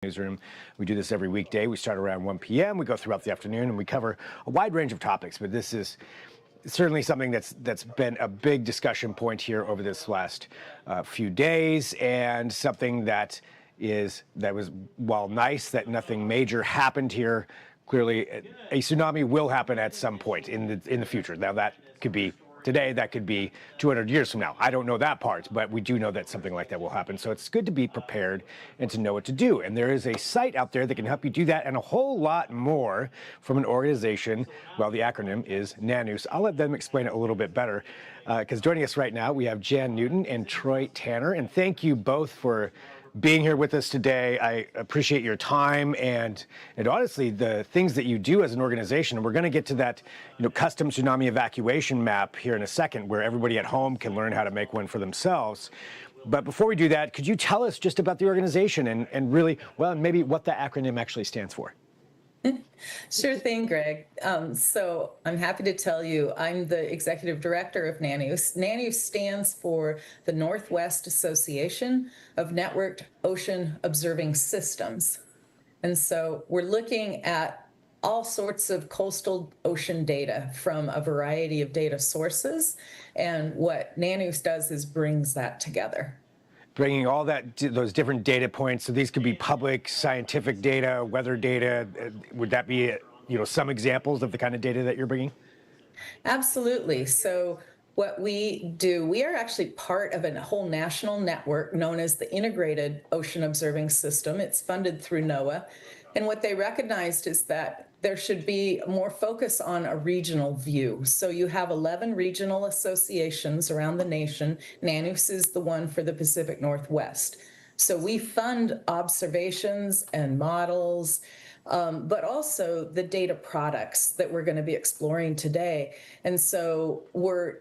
Newsroom. We do this every weekday. We start around 1 p.m. We go throughout the afternoon and we cover a wide range of topics. But this is certainly something that's been a big discussion point here over this last few days, and something that was, while nice that nothing major happened here, clearly a tsunami will happen at some point in the future. Now that could be today, that could be 200 years from now. I don't know that part, but we do know that something like that will happen. So it's good to be prepared and to know what to do. And there is a site out there that can help you do that and a whole lot more from an organization. Well, the acronym is NANOOS. I'll let them explain it a little bit better, because joining us right now, we have Jan Newton and Troy Tanner. And thank you both for being here with us today. I appreciate your time and honestly the things that you do as an organization. And we're going to get to that, custom tsunami evacuation map here in a second, where everybody at home can learn how to make one for themselves. But before we do that, could you tell us just about the organization and really, well, maybe what the acronym actually stands for? Sure thing, Greg. So I'm happy to tell you I'm the executive director of NANOOS. NANOOS stands for the Northwest Association of Networked Ocean Observing Systems. And so we're looking at all sorts of coastal ocean data from a variety of data sources. And what NANOOS does is brings that together. Bringing all those different data points. So these could be public scientific data, weather data. Would that be, some examples of the kind of data that you're bringing? Absolutely. So what we do, we are actually part of a whole national network known as the Integrated Ocean Observing System. It's funded through NOAA. And what they recognized is that there should be more focus on a regional view. So you have 11 regional associations around the nation. NANOOS is the one for the Pacific Northwest. So we fund observations and models, but also the data products that we're going to be exploring today. And so we're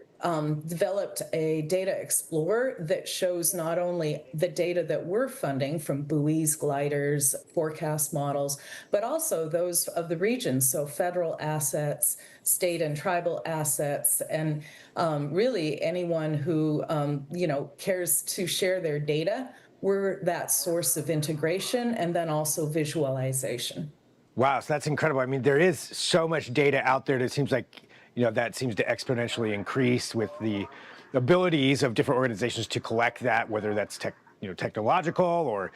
developed a data explorer that shows not only the data that we're funding from buoys, gliders, forecast models, but also those of the region. So federal assets, state and tribal assets, and really anyone who cares to share their data. We're that source of integration and then also visualization. Wow, so that's incredible. I mean, there is so much data out there that it seems like that seems to exponentially increase with the abilities of different organizations to collect that, whether that's technological or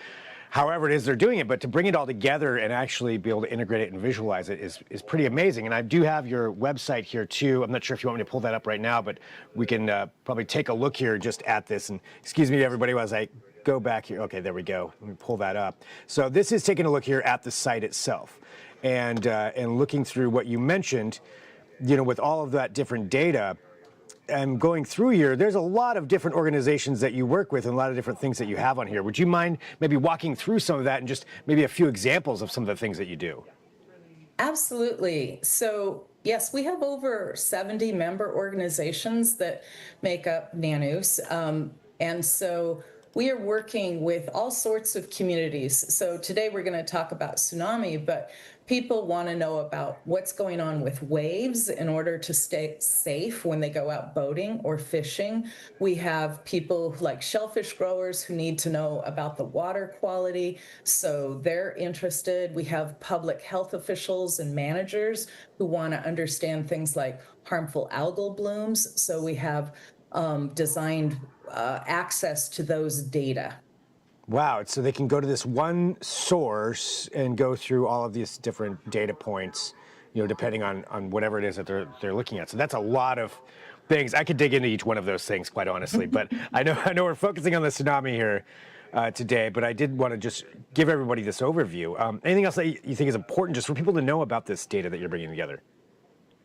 however it is they're doing it. But to bring it all together and actually be able to integrate it and visualize it is pretty amazing. And I do have your website here too. I'm not sure if you want me to pull that up right now, but we can probably take a look here just at this. And excuse me, everybody, as I go back here. Okay, there we go. Let me pull that up. So this is taking a look here at the site itself, and looking through what you mentioned. With all of that different data, and going through here, there's a lot of different organizations that you work with and a lot of different things that you have on here. Would you mind maybe walking through some of that and just maybe a few examples of some of the things that you do? Absolutely. So yes, we have over 70 member organizations that make up NANOOS. And so we are working with all sorts of communities. So today we're going to talk about tsunami, but people want to know about what's going on with waves in order to stay safe when they go out boating or fishing. We have people like shellfish growers who need to know about the water quality, so they're interested. We have public health officials and managers who want to understand things like harmful algal blooms, so we have designed access to those data. Wow, so they can go to this one source and go through all of these different data points, depending on whatever it is that they're looking at. So that's a lot of things. I could dig into each one of those things, quite honestly, but I know we're focusing on the tsunami here today, but I did want to just give everybody this overview. Anything else that you think is important just for people to know about this data that you're bringing together?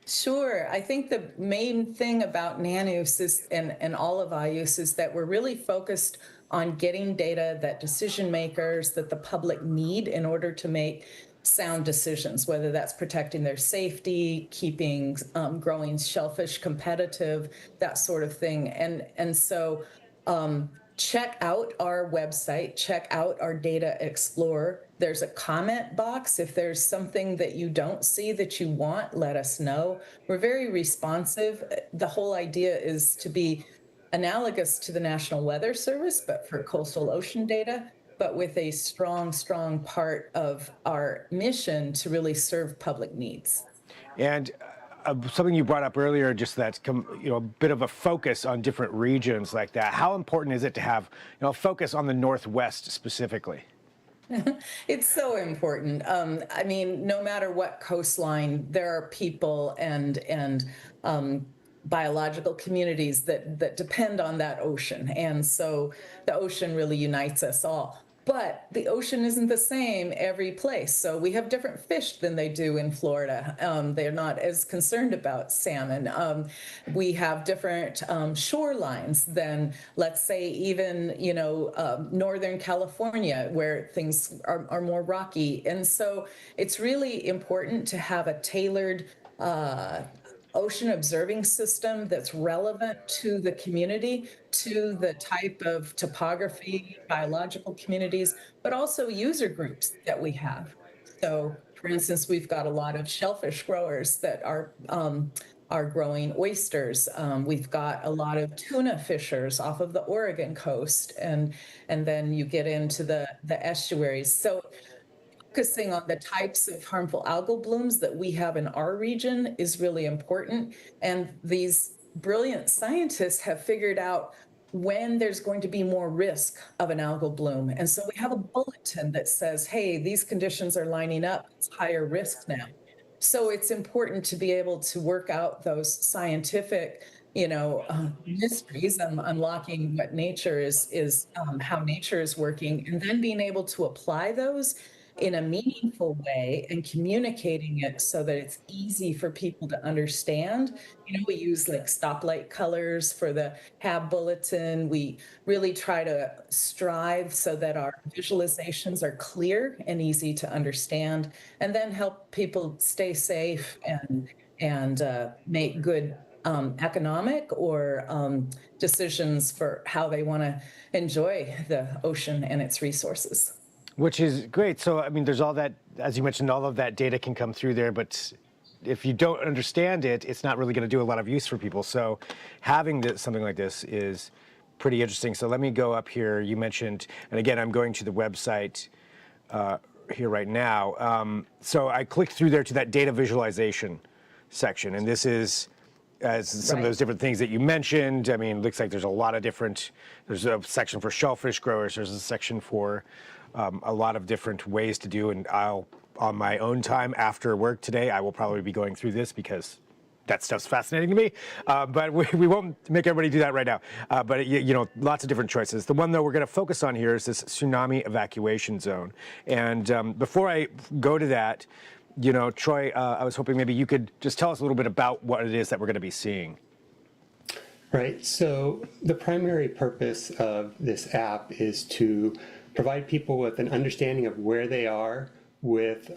Sure. I think the main thing about NANOOS is, and all of IUS, is that we're really focused on getting data that decision makers, that the public need in order to make sound decisions, whether that's protecting their safety, keeping growing shellfish competitive, that sort of thing. And so check out our website, check out our Data Explorer. There's a comment box. If there's something that you don't see that you want, let us know. We're very responsive. The whole idea is to be analogous to the National Weather Service, but for coastal ocean data. but with a strong, strong part of our mission to really serve public needs. And something you brought up earlier, just that a bit of a focus on different regions like that. How important is it to have a focus on the Northwest specifically? It's so important. I mean, no matter what coastline, there are people and biological communities that depend on that ocean, and so the ocean really unites us all. But the ocean isn't the same every place. So we have different fish than they do in Florida. They're not as concerned about salmon. We have different shorelines than, let's say, even Northern California, where things are more rocky. And so it's really important to have a tailored ocean observing system that's relevant to the community, to the type of topography, biological communities, but also user groups that we have. So, for instance, we've got a lot of shellfish growers that are growing oysters. We've got a lot of tuna fishers off of the Oregon coast, and then you get into the estuaries. So focusing on the types of harmful algal blooms that we have in our region is really important. And these brilliant scientists have figured out when there's going to be more risk of an algal bloom. And so we have a bulletin that says, hey, these conditions are lining up, it's higher risk now. So it's important to be able to work out those scientific mysteries and unlocking what nature is how nature is working, and then being able to apply those in a meaningful way and communicating it so that it's easy for people to understand. We use like stoplight colors for the HAB bulletin. We really try to strive so that our visualizations are clear and easy to understand, and then help people stay safe and make good economic or decisions for how they want to enjoy the ocean and its resources. Which is great. So, I mean, there's all that, as you mentioned, all of that data can come through there, but if you don't understand it, it's not really going to do a lot of use for people. So having something like this is pretty interesting. So let me go up here. You mentioned, and again, I'm going to the website here right now. So I clicked through there to that data visualization section, and this is as some of those different things that you mentioned. I mean, it looks like there's a lot of different, there's a section for shellfish growers, there's a section for a lot of different ways to do, and on my own time after work today, I will probably be going through this because that stuff's fascinating to me, but we won't make everybody do that right now. But lots of different choices. The one though we're going to focus on here is this tsunami evacuation zone. And before I go to that, Troy, I was hoping maybe you could just tell us a little bit about what it is that we're going to be seeing. Right. So the primary purpose of this app is to provide people with an understanding of where they are with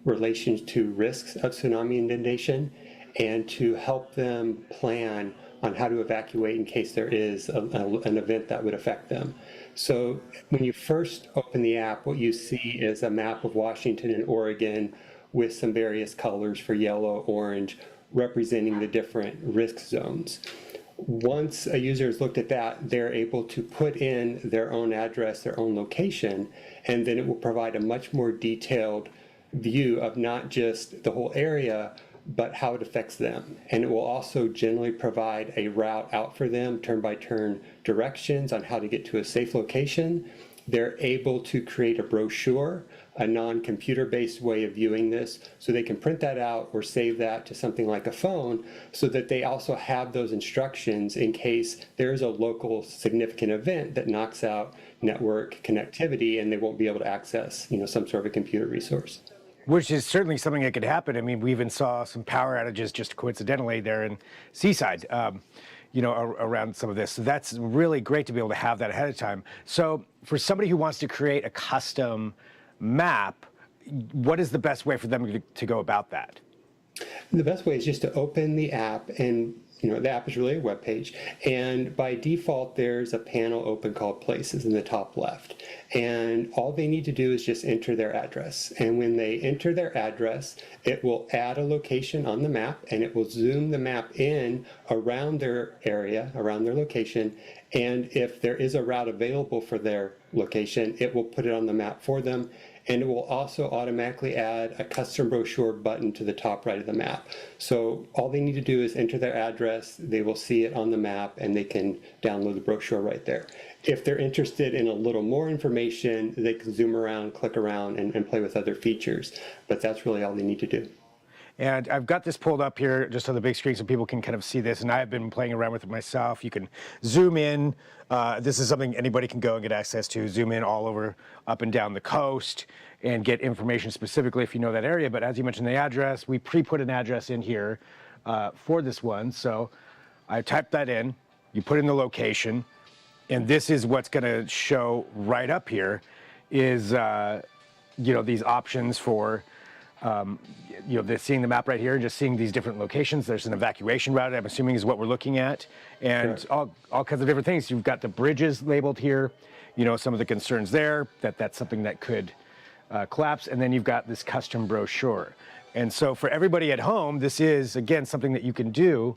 relation to risks of tsunami inundation, and to help them plan on how to evacuate in case there is an event that would affect them. So when you first open the app, what you see is a map of Washington and Oregon with some various colors for yellow, orange, representing the different risk zones. Once a user has looked at that, they're able to put in their own address, their own location, and then it will provide a much more detailed view of not just the whole area, but how it affects them. And it will also generally provide a route out for them, turn-by-turn directions on how to get to a safe location. They're able to create a brochure, a non-computer-based way of viewing this, so they can print that out or save that to something like a phone, so that they also have those instructions in case there's a local significant event that knocks out network connectivity and they won't be able to access, some sort of a computer resource. Which is certainly something that could happen. I mean, we even saw some power outages just coincidentally there in Seaside, around some of this. So that's really great to be able to have that ahead of time. So for somebody who wants to create a custom map, what is the best way for them to go about that? The best way is just to open the app, and the app is really a web page, and by default there's a panel open called Places in the top left, and all they need to do is just enter their address, and when they enter their address, it will add a location on the map, and it will zoom the map in around their area, around their location, And if there is a route available for their location, it will put it on the map for them. And it will also automatically add a custom brochure button to the top right of the map. So all they need to do is enter their address, they will see it on the map, and they can download the brochure right there. If they're interested in a little more information, they can zoom around, click around, and play with other features. But that's really all they need to do. And I've got this pulled up here just on the big screen so people can kind of see this. And I have been playing around with it myself. You can zoom in. This is something anybody can go and get access to. Zoom in all over, up and down the coast, and get information specifically if you know that area. But as you mentioned, the address, we pre-put an address in here for this one. So I typed that in. You put in the location. And this is what's going to show right up here is, these options for seeing the map right here and just seeing these different locations. There's an evacuation route, I'm assuming is what we're looking at, and all kinds of different things. You've got the bridges labeled here, some of the concerns there, that's something that could collapse, and then you've got this custom brochure. And so for everybody at home, this is, again, something that you can do,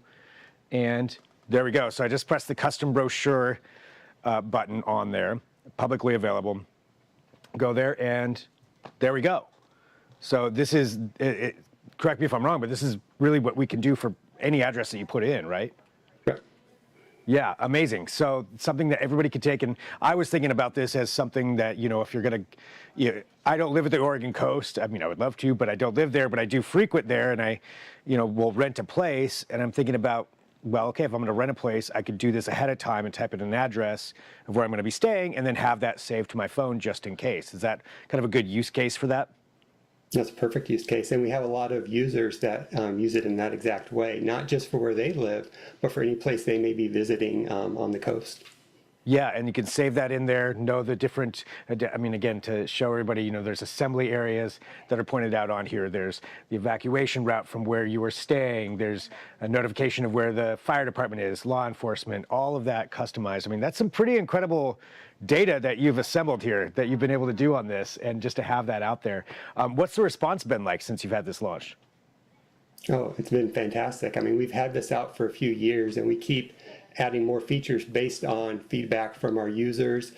and there we go. So I just pressed the custom brochure button on there, publicly available. Go there, and there we go. So this is, correct me if I'm wrong, but this is really what we can do for any address that you put in, right? Yeah. Yeah, amazing. So something that everybody could take. And I was thinking about this as something that, if you're going to, I don't live at the Oregon coast. I mean, I would love to, but I don't live there, but I do frequent there, and I, will rent a place. And I'm thinking about, well, okay, if I'm going to rent a place, I could do this ahead of time and type in an address of where I'm going to be staying and then have that saved to my phone just in case. Is that kind of a good use case for that? That's a perfect use case. And we have a lot of users that use it in that exact way, not just for where they live, but for any place they may be visiting on the coast. Yeah, and you can save that in there, know the different, again, to show everybody, there's assembly areas that are pointed out on here. There's the evacuation route from where you are staying. There's a notification of where the fire department is, law enforcement, all of that customized. I mean, that's some pretty incredible data that you've assembled here, that you've been able to do on this, and just to have that out there. What's the response been like since you've had this launched? Oh, it's been fantastic. I mean, we've had this out for a few years, and we keep adding more features based on feedback from our users.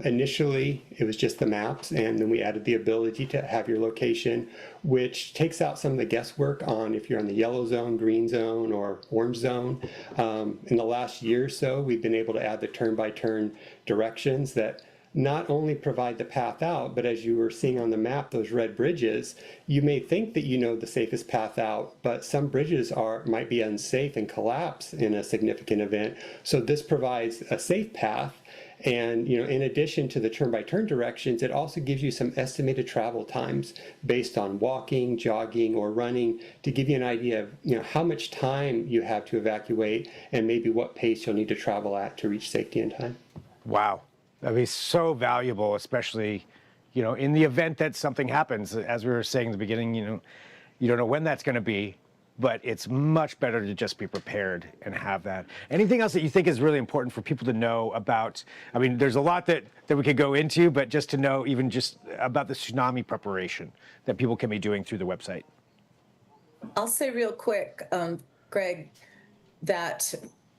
Initially, it was just the maps, and then we added the ability to have your location, which takes out some of the guesswork on if you're in the yellow zone, green zone, or orange zone. In the last year or so, we've been able to add the turn-by-turn directions that not only provide the path out, but as you were seeing on the map, those red bridges, you may think that you know the safest path out, but some bridges might be unsafe and collapse in a significant event. So this provides a safe path. And in addition to the turn-by-turn directions, it also gives you some estimated travel times based on walking, jogging, or running to give you an idea of how much time you have to evacuate and maybe what pace you'll need to travel at to reach safety in time. Wow. That'd be so valuable, especially, in the event that something happens. As we were saying in the beginning, you don't know when that's going to be, but it's much better to just be prepared and have that. Anything else that you think is really important for people to know about? I mean, there's a lot that we could go into, but just to know even just about the tsunami preparation that people can be doing through the website. I'll say real quick, Greg, that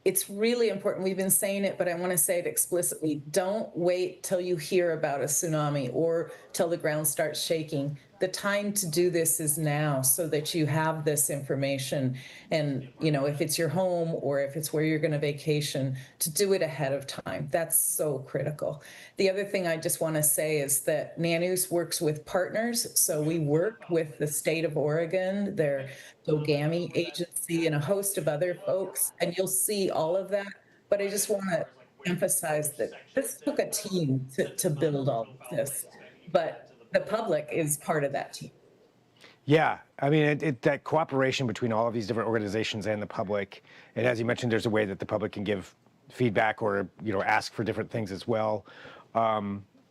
it's really important. We've been saying it, but I want to say it explicitly. Don't wait till you hear about a tsunami or till the ground starts shaking. The time to do this is now so that you have this information. And, if it's your home or if it's where you're going to vacation, to do it ahead of time. That's so critical. The other thing I just want to say is that NANOOS works with partners. So we work with the state of Oregon, their Dogami agency, and a host of other folks, and you'll see all of that. But I just want to emphasize that this took a team to build all of this. But the public is part of that team. Yeah, I mean, that cooperation between all of these different organizations and the public, and as you mentioned, there's a way that the public can give feedback or ask for different things as well.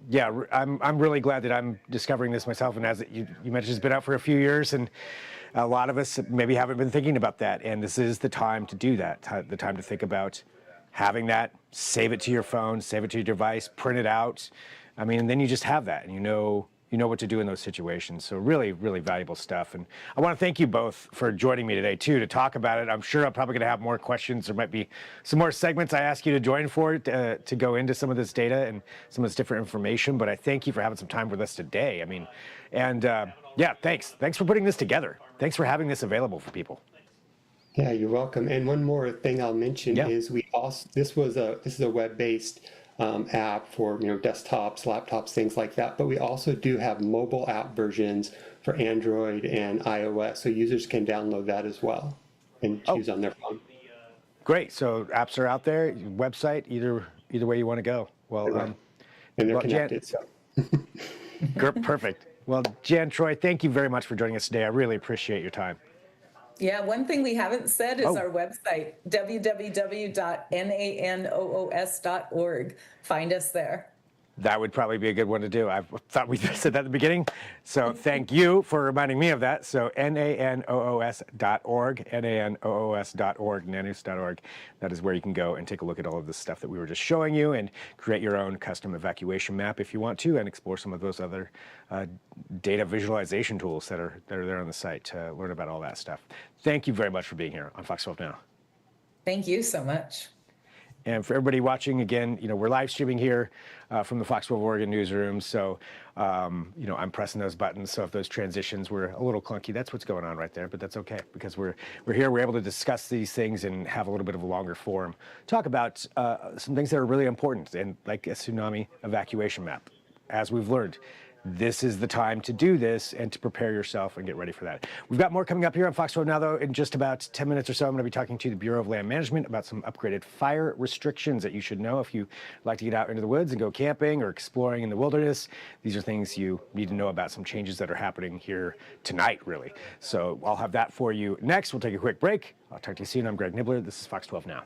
Yeah, I'm really glad that I'm discovering this myself, and as you mentioned, it's been out for a few years, and a lot of us maybe haven't been thinking about that, and this is the time to do that, the time to think about having that, save it to your phone, save it to your device, print it out. I mean, and then you just have that, and you know what to do in those situations. So really, really valuable stuff. And I want to thank you both for joining me today too, to talk about it. I'm sure I'm probably going to have more questions. There might be some more segments I ask you to join for to go into some of this data and some of this different information. But I thank you for having some time with us today. I mean, and yeah, thanks. Thanks for putting this together. Thanks for having this available for people. Yeah, you're welcome. And one more thing I'll mention is we also this is a web-based app for desktops, laptops, things like that. But we also do have mobile app versions for Android and iOS, so users can download that as well and choose on their phone. Great. So apps are out there. Website, either way you want to go. Well, and they're connected. Perfect. Well, Jan, Troy, thank you very much for joining us today. I really appreciate your time. Yeah, one thing we haven't said is our website, www.nanoos.org. Find us there. That would probably be a good one to do. I thought we said that at the beginning. So thank you for reminding me of that. So NANOOS.org, NANOOS.org, NANOOS.org. That is where you can go and take a look at all of this stuff that we were just showing you and create your own custom evacuation map if you want to, and explore some of those other data visualization tools that are there on the site to learn about all that stuff. Thank you very much for being here on Fox 12 Now. Thank you so much. And for everybody watching, again, we're live streaming here from the Fox 12 Oregon newsroom. So, I'm pressing those buttons. So if those transitions were a little clunky, that's what's going on right there. But that's okay, because we're here. We're able to discuss these things and have a little bit of a longer form. Talk about some things that are really important, and like a tsunami evacuation map. As we've learned, this is the time to do this and to prepare yourself and get ready for that. We've got more coming up here on Fox 12 Now, though. In just about 10 minutes or so, I'm going to be talking to the Bureau of Land Management about some upgraded fire restrictions that you should know if you like to get out into the woods and go camping or exploring in the wilderness. These are things you need to know about, some changes that are happening here tonight, really. So I'll have that for you next. We'll take a quick break. I'll talk to you soon. I'm Greg Nibbler. This is Fox 12 Now.